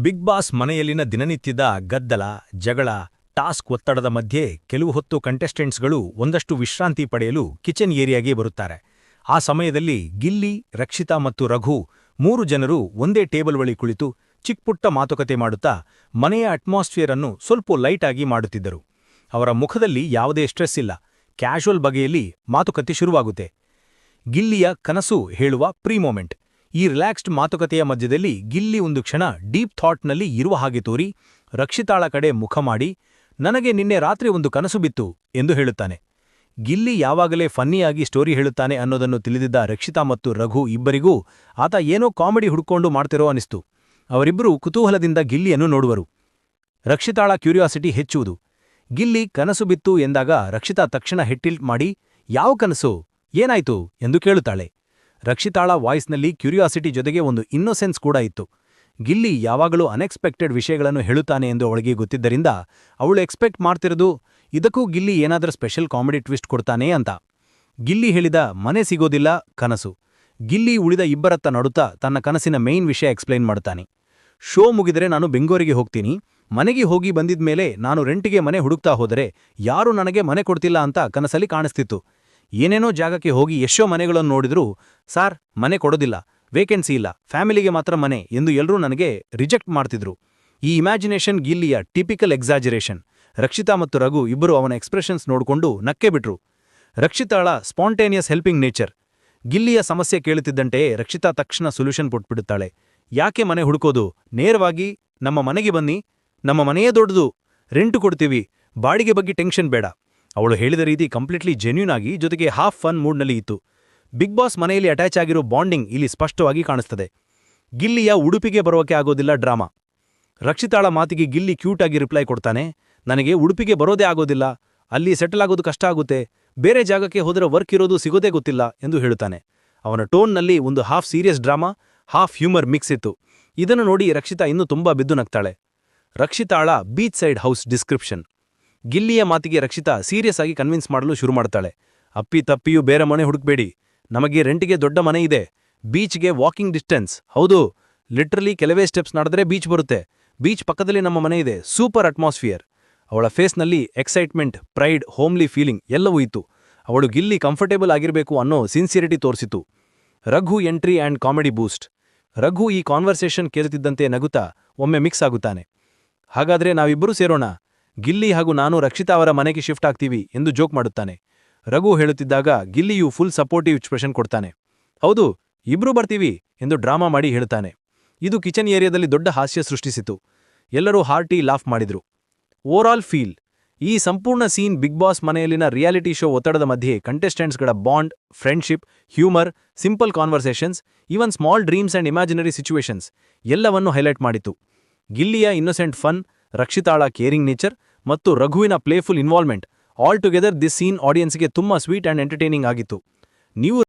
Big Boss ಮನೆಯಲ್ಲಿನ ದಿನನಿತ್ಯದ ಗದ್ದಲ, ಜಗಳ, ಟಾಸ್ಕ್ ಒತ್ತಡದ ಮಧ್ಯೆ ಕೆಲವು ಹೊತ್ತು ಕಂಟೆಸ್ಟೆಂಟ್ಸ್ಗಳು ಒಂದಷ್ಟು ವಿಶ್ರಾಂತಿ ಪಡೆಯಲು ಕಿಚನ್ ಏರಿಯಾಗೆ ಬರುತ್ತಾರೆ. ಆ ಸಮಯದಲ್ಲಿ ಗಿಲ್ಲಿ, ರಕ್ಷಿತಾ ಮತ್ತು ರಘು 3 ಜನರು ಒಂದೇ ಟೇಬಲ್ ಬಳಿ ಕುಳಿತು ಚಿಕ್ಪುಟ್ಟ ಮಾತುಕತೆ ಮಾಡುತ್ತಾ ಮನೆಯ ಅಟ್ಮಾಸ್ಫಿಯರ್ ಅನ್ನು ಸ್ವಲ್ಪ ಲೈಟ್ ಆಗಿ ಮಾಡುತ್ತಿದ್ದರು. ಅವರ ಮುಖದಲ್ಲಿ ಯಾವುದೇ ಸ್ಟ್ರೆಸ್ ಇಲ್ಲ, ಕ್ಯಾಶುವಲ್ ಬಗೆಯಲ್ಲಿ ಮಾತುಕತೆ ಶುರುವಾಗುತ್ತೆ. ಗಿಲ್ಲಿಯ ಕನಸು ಹೇಳುವ ಪ್ರೀ ಮೊಮೆಂಟ್. ಈ ರಿಲ್ಯಾಕ್ಸ್ಡ್ ಮಾತುಕತೆಯ ಮಧ್ಯದಲ್ಲಿ ಗಿಲ್ಲಿ ಒಂದು ಕ್ಷಣ ಡೀಪ್ ಥಾಟ್ನಲ್ಲಿ ಇರುವ ಹಾಗೆ ತೋರಿ ರಕ್ಷಿತಾಳ ಕಡೆ ಮುಖ ಮಾಡಿ, ನನಗೆ ನಿನ್ನೆ ರಾತ್ರಿ ಒಂದು ಕನಸು ಬಿತ್ತು ಎಂದು ಹೇಳುತ್ತಾನೆ. ಗಿಲ್ಲಿ ಯಾವಾಗಲೇ ಫನ್ನಿಯಾಗಿ ಸ್ಟೋರಿ ಹೇಳುತ್ತಾನೆ ಅನ್ನೋದನ್ನು ತಿಳಿದಿದ್ದ ರಕ್ಷಿತಾ ಮತ್ತು ರಘು ಇಬ್ಬರಿಗೂ ಆತ ಏನೋ ಕಾಮಿಡಿ ಹುಡುಕೊಂಡು ಮಾಡ್ತಿರೋ ಅನಿಸ್ತು. ಅವರಿಬ್ಬರೂ ಕುತೂಹಲದಿಂದ ಗಿಲ್ಲಿಯನ್ನು ನೋಡುವರು. ರಕ್ಷಿತಾಳ ಕ್ಯೂರಿಯಾಸಿಟಿ ಹೆಚ್ಚುವುದು. ಗಿಲ್ಲಿ ಕನಸು ಬಿತ್ತು ಎಂದಾಗ ರಕ್ಷಿತಾ ತಕ್ಷಣ ಹೆಟ್ಟಿಲ್ಟ್ ಮಾಡಿ, ಯಾವ ಕನಸು, ಏನಾಯ್ತು ಎಂದು ಕೇಳುತ್ತಾಳೆ. ರಕ್ಷಿತಾಳ ವಾಯ್ಸ್ನಲ್ಲಿ ಕ್ಯೂರಿಯಾಸಿಟಿ ಜೊತೆಗೆ ಒಂದು ಇನ್ನೊಸೆನ್ಸ್ ಕೂಡ ಇತ್ತು. ಗಿಲ್ಲಿ ಯಾವಾಗಲೂ ಅನ್ಎಕ್ಸ್ಪೆಕ್ಟೆಡ್ ವಿಷಯಗಳನ್ನು ಹೇಳುತ್ತಾನೆ ಎಂದು ಅವಳಿಗೆ ಗೊತ್ತಿದ್ದರಿಂದ ಅವಳು ಎಕ್ಸ್ಪೆಕ್ಟ್ ಮಾಡ್ತಿರೋದು ಇದಕ್ಕೂ ಗಿಲ್ಲಿ ಏನಾದರೂ ಸ್ಪೆಷಲ್ ಕಾಮಿಡಿ ಟ್ವಿಸ್ಟ್ ಕೊಡ್ತಾನೆ ಅಂತ. ಗಿಲ್ಲಿ ಹೇಳಿದ ಮನೆ ಸಿಗೋದಿಲ್ಲ ಕನಸು. ಗಿಲ್ಲಿ ಉಳಿದ ಇಬ್ಬರತ್ತ ನಡುತ್ತಾ ತನ್ನ ಕನಸಿನ ಮೇಯ್ನ್ ವಿಷಯ ಎಕ್ಸ್ಪ್ಲೈನ್ ಮಾಡುತ್ತಾನೆ. ಶೋ ಮುಗಿದರೆ ನಾನು ಬೆಂಗಳೂರಿಗೆ ಹೋಗ್ತೀನಿ, ಮನೆಗೆ ಹೋಗಿ ಬಂದಿದ್ಮೇಲೆ ನಾನು ರೆಂಟಿಗೆ ಮನೆ ಹುಡುಕ್ತಾ ಹೋದರೆ ಯಾರೂ ನನಗೆ ಮನೆ ಕೊಡ್ತಿಲ್ಲ ಅಂತ ಕನಸಲ್ಲಿ ಕಾಣಿಸ್ತಿತ್ತು. ಏನೇನೋ ಜಾಗಕ್ಕೆ ಹೋಗಿ ಎಷ್ಟೋ ಮನೆಗಳನ್ನು ನೋಡಿದ್ರೂ ಸಾರ್ ಮನೆ ಕೊಡೋದಿಲ್ಲ, ವೇಕೆನ್ಸಿ ಇಲ್ಲ, ಫ್ಯಾಮಿಲಿಗೆ ಮಾತ್ರ ಮನೆ ಎಂದು ಎಲ್ಲರೂ ನನಗೆ ರಿಜೆಕ್ಟ್ ಮಾಡ್ತಿದ್ರು. ಈ ಇಮ್ಯಾಜಿನೇಷನ್ ಗಿಲ್ಲಿಯ ಟಿಪಿಕಲ್ ಎಕ್ಸಾಜರೇಷನ್. ರಕ್ಷಿತಾ ಮತ್ತು ರಘು ಇಬ್ಬರು ಅವನ ಎಕ್ಸ್ಪ್ರೆಷನ್ಸ್ ನೋಡಿಕೊಂಡು ನಕ್ಕೆ ಬಿಟ್ರು. ರಕ್ಷಿತಾಳ ಸ್ಪಾಂಟೇನಿಯಸ್ ಹೆಲ್ಪಿಂಗ್ ನೇಚರ್. ಗಿಲ್ಲಿಯ ಸಮಸ್ಯೆ ಕೇಳುತ್ತಿದ್ದಂತೆಯೇ ರಕ್ಷಿತಾ ತಕ್ಷಣ ಸೊಲ್ಯೂಷನ್ ಕೊಟ್ಬಿಡುತ್ತಾಳೆ. ಯಾಕೆ ಮನೆ ಹುಡುಕೋದು, ನೇರವಾಗಿ ನಮ್ಮ ಮನೆಗೆ ಬನ್ನಿ, ನಮ್ಮ ಮನೆಯೇ ದೊಡ್ಡದು, ರೆಂಟು ಕೊಡ್ತೀವಿ, ಬಾಡಿಗೆ ಬಗ್ಗೆ ಟೆನ್ಷನ್ ಬೇಡ. ಅವಳು ಹೇಳಿದ ರೀತಿ ಕಂಪ್ಲೀಟ್ಲಿ ಜೆನ್ಯೂನ್ ಆಗಿ ಜೊತೆಗೆ ಹಾಫ್ ಫನ್ ಮೂಡ್ನಲ್ಲಿ ಇತ್ತು. ಬಿಗ್ ಬಾಸ್ ಮನೆಯಲ್ಲಿ ಅಟ್ಯಾಚ್ ಆಗಿರೋ ಬಾಂಡಿಂಗ್ ಇಲ್ಲಿ ಸ್ಪಷ್ಟವಾಗಿ ಕಾಣಿಸ್ತದೆ. ಗಿಲ್ಲಿಯ ಉಡುಪಿಗೆ ಬರೋಕೆ ಆಗೋದಿಲ್ಲ ಡ್ರಾಮಾ. ರಕ್ಷಿತಾಳ ಮಾತಿಗೆ ಗಿಲ್ಲಿ ಕ್ಯೂಟ್ ಆಗಿ ರಿಪ್ಲೈ ಕೊಡ್ತಾನೆ, ನನಗೆ ಉಡುಪಿಗೆ ಬರೋದೇ ಆಗೋದಿಲ್ಲ, ಅಲ್ಲಿ ಸೆಟಲ್ ಆಗೋದು ಕಷ್ಟ ಆಗುತ್ತೆ, ಬೇರೆ ಜಾಗಕ್ಕೆ ಹೋದರೆ ವರ್ಕ್ ಇರೋದು ಸಿಗೋದೇ ಗೊತ್ತಿಲ್ಲ ಎಂದು ಹೇಳುತ್ತಾನೆ. ಅವನ ಟೋನ್ನಲ್ಲಿ ಒಂದು half serious drama, half humour mix ಇತ್ತು. ಇದನ್ನು ನೋಡಿ ರಕ್ಷಿತಾ ಇನ್ನೂ ತುಂಬಾ ಬಿದ್ದು ನಗ್ತಾಳೆ. ರಕ್ಷಿತಾಳ ಬೀಚ್ ಸೈಡ್ ಹೌಸ್ ಡಿಸ್ಕ್ರಿಪ್ಷನ್. ಗಿಲ್ಲಿಯ ಮಾತಿಗೆ ರಕ್ಷಿತಾ ಸೀರಿಯಸ್ ಆಗಿ ಕನ್ವಿನ್ಸ್ ಮಾಡಲು ಶುರು ಮಾಡ್ತಾಳೆ. ಅಪ್ಪಿ ತಪ್ಪಿಯೂ ಬೇರೆ ಮನೆ ಹುಡುಕ್ಬೇಡಿ, ನಮಗೆ ರೆಂಟಿಗೆ ದೊಡ್ಡ ಮನೆ ಇದೆ, ಬೀಚ್ಗೆ ವಾಕಿಂಗ್ ಡಿಸ್ಟೆನ್ಸ್, ಹೌದು, ಲಿಟ್ರಲಿ ಕೆಲವೇ ಸ್ಟೆಪ್ಸ್ ನಡೆದ್ರೆ ಬೀಚ್ ಬರುತ್ತೆ, ಬೀಚ್ ಪಕ್ಕದಲ್ಲಿ ನಮ್ಮ ಮನೆ ಇದೆ, ಸೂಪರ್ ಅಟ್ಮಾಸ್ಫಿಯರ್. ಅವಳ ಫೇಸ್ನಲ್ಲಿ ಎಕ್ಸೈಟ್ಮೆಂಟ್, ಪ್ರೈಡ್, ಹೋಮ್ಲಿ ಫೀಲಿಂಗ್ ಎಲ್ಲವೂ ಇತ್ತು. ಅವಳು ಗಿಲ್ಲಿ ಕಂಫರ್ಟೇಬಲ್ ಆಗಿರಬೇಕು ಅನ್ನೋ ಸಿನ್ಸಿಯರಿಟಿ ತೋರಿಸಿತು. Raghu entry and comedy boost. Raghu ಈ ಕಾನ್ವರ್ಸೇಷನ್ ಕೇಳುತ್ತಿದ್ದಂತೆ ನಗುತ್ತಾ ಒಮ್ಮೆ ಮಿಕ್ಸ್ ಆಗುತ್ತಾನೆ. ಹಾಗಾದ್ರೆ ನಾವಿಬ್ಬರೂ ಸೇರೋಣ, ಗಿಲ್ಲಿ ಹಾಗೂ ನಾನು ರಕ್ಷಿತಾ ಅವರ ಮನೆಗೆ ಶಿಫ್ಟ್ ಆಗ್ತೀವಿ ಎಂದು ಜೋಕ್ ಮಾಡುತ್ತಾನೆ. ರಘು ಹೇಳುತ್ತಿದ್ದಾಗ ಗಿಲ್ಲಿಯು ಫುಲ್ ಸಪೋರ್ಟಿವ್ ಎಕ್ಸ್ಪ್ರೆಷನ್ ಕೊಡ್ತಾನೆ. ಹೌದು, ಇಬ್ರೂ ಬರ್ತೀವಿ ಎಂದು ಡ್ರಾಮಾ ಮಾಡಿ ಹೇಳುತ್ತಾನೆ. ಇದು ಕಿಚನ್ ಏರಿಯಾದಲ್ಲಿ ದೊಡ್ಡ ಹಾಸ್ಯ ಸೃಷ್ಟಿಸಿತು. ಎಲ್ಲರೂ ಹಾರ್ಟಿ ಲಾಫ್ ಮಾಡಿದ್ರು. Overall feel. ಈ ಸಂಪೂರ್ಣ ಸೀನ್ ಬಿಗ್ ಬಾಸ್ ಮನೆಯಲ್ಲಿನ ರಿಯಾಲಿಟಿ ಶೋ ಒತ್ತಡದ ಮಧ್ಯೆ ಕಂಟೆಸ್ಟೆಂಟ್ಸ್ಗಳ bond, friendship, humour, simple conversations, even small dreams and imaginary situations ಎಲ್ಲವನ್ನೂ ಹೈಲೈಟ್ ಮಾಡಿತು. ಗಿಲ್ಲಿಯ ಇನ್ನೊಸೆಂಟ್ ಫನ್, ರಕ್ಷಿತಾಳ ಕೇರಿಂಗ್ ನೇಚರ್ ಮತ್ತು ರಘುವಿನ playful involvement, all together this scene ಆಡಿಯನ್ಸ್ಗೆ ತುಂಬಾ ಸ್ವೀಟ್ ಅಂಡ್ ಎಂಟರ್ಟೈನಿಂಗ್ ಆಗಿತ್ತು. ನೀವು